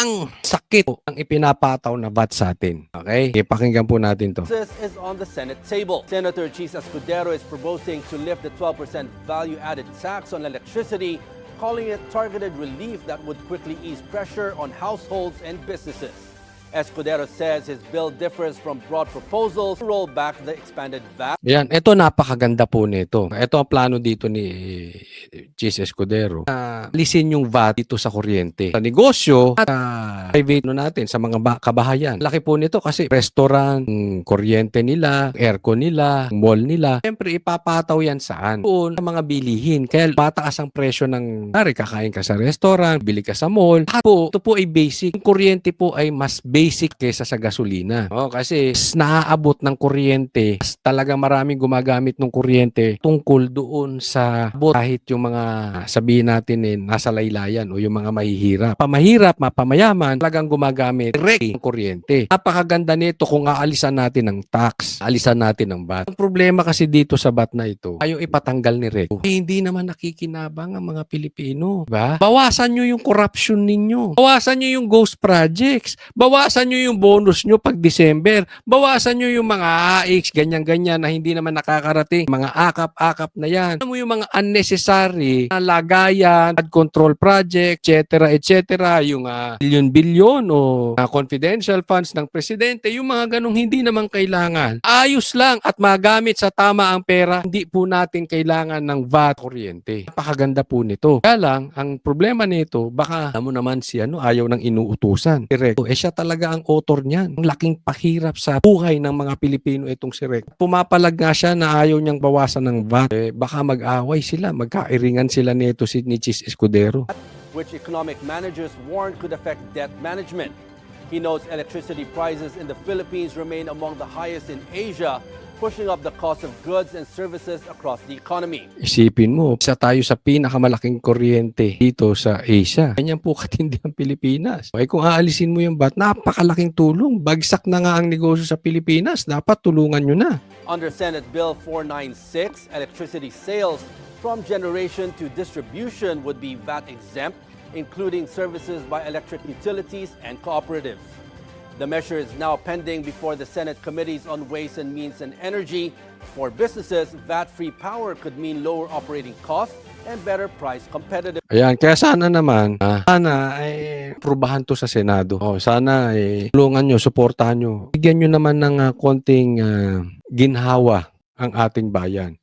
Ang sakit ang ipinapataw na VAT sa atin. Okay? Ipakinggan po natin to. This is on the Senate table. Senator Chis Escudero is proposing to lift the 12% value-added tax on electricity, calling it targeted relief that would quickly ease pressure on households and businesses. Escudero says his bill differs from broad proposals to roll back the expanded VAT. Yan, ito napakaganda po nito. Ito ang plano dito ni Chis Escudero. Alisin yung VAT dito sa kuryente. Sa negosyo at private natin sa mga kabahayan. Laki po nito kasi restaurant, kuryente nila, aircon nila, mall nila. Siyempre ipapataw yan saan? Doon sa mga bilihin. Kaya mataas ang presyo ng kakain ka sa restaurant, bili ka sa mall. At po, ito po ay basic. Yung kuryente po ay mas basic kaysa sa gasolina. Kasi naaabot ng kuryente, talagang maraming gumagamit ng kuryente tungkol doon sa abot kahit yung mga sabihin natin nasa laylayan o yung mga mahihirap. Pamahirap, mapamayaman, talagang gumagamit direct ng kuryente. Napakaganda nito kung aalisan natin ng tax, aalisan natin ng VAT. Ang problema kasi dito sa VAT na ito, ayaw ipatanggal ni REC. Hindi naman nakikinabang ang mga Pilipino. Diba? Bawasan nyo yung corruption ninyo. Bawasan nyo yung ghost projects. Bawasan nyo yung bonus nyo pag December. Bawasan nyo yung mga AX, ganyan-ganyan na hindi naman nakakarating. Mga akap-akap na yan. Alam mo yung mga unnecessary na lagayan, ad control project, etc. Yung bilyon-bilyon o confidential funds ng presidente, yung mga ganong hindi naman kailangan. Ayos lang at magamit sa tama ang pera. Hindi po natin kailangan ng VAT kuryente. Napakaganda po nito. Kaya lang, ang problema nito, baka alam mo naman si ayaw ng inuutusan. Direct. Siya talaga ang author niyan. Ang laking pahirap sa buhay ng mga Pilipino itong si Rec. Pumapalag nga siya na ayaw niyang bawasan ng VAT. Baka mag-away sila, magkairingan sila nito ni Chis Escudero. Which economic managers warn could affect debt management. He notes electricity prices in the Philippines remain among the highest in Asia, pushing up the cost of goods and services across the economy. Isipin mo, isa tayo sa pinakamalaking kuryente dito sa Asia. Ganyan po katindi ang Pilipinas. Okay, kung aalisin mo yung VAT, napakalaking tulong. Bagsak na nga ang negosyo sa Pilipinas. Dapat tulungan nyo na. Under Senate Bill 496, electricity sales from generation to distribution would be VAT exempt, including services by electric utilities and cooperatives. The measure is now pending before the Senate Committees on Ways and Means and Energy. For businesses, VAT-free power could mean lower operating costs and better price competitiveness. Ayan, kaya sana naman, prubahan to sa Senado. Sana tulungan nyo, suportahan nyo. Bigyan nyo naman ng konting ginhawa ang ating bayan.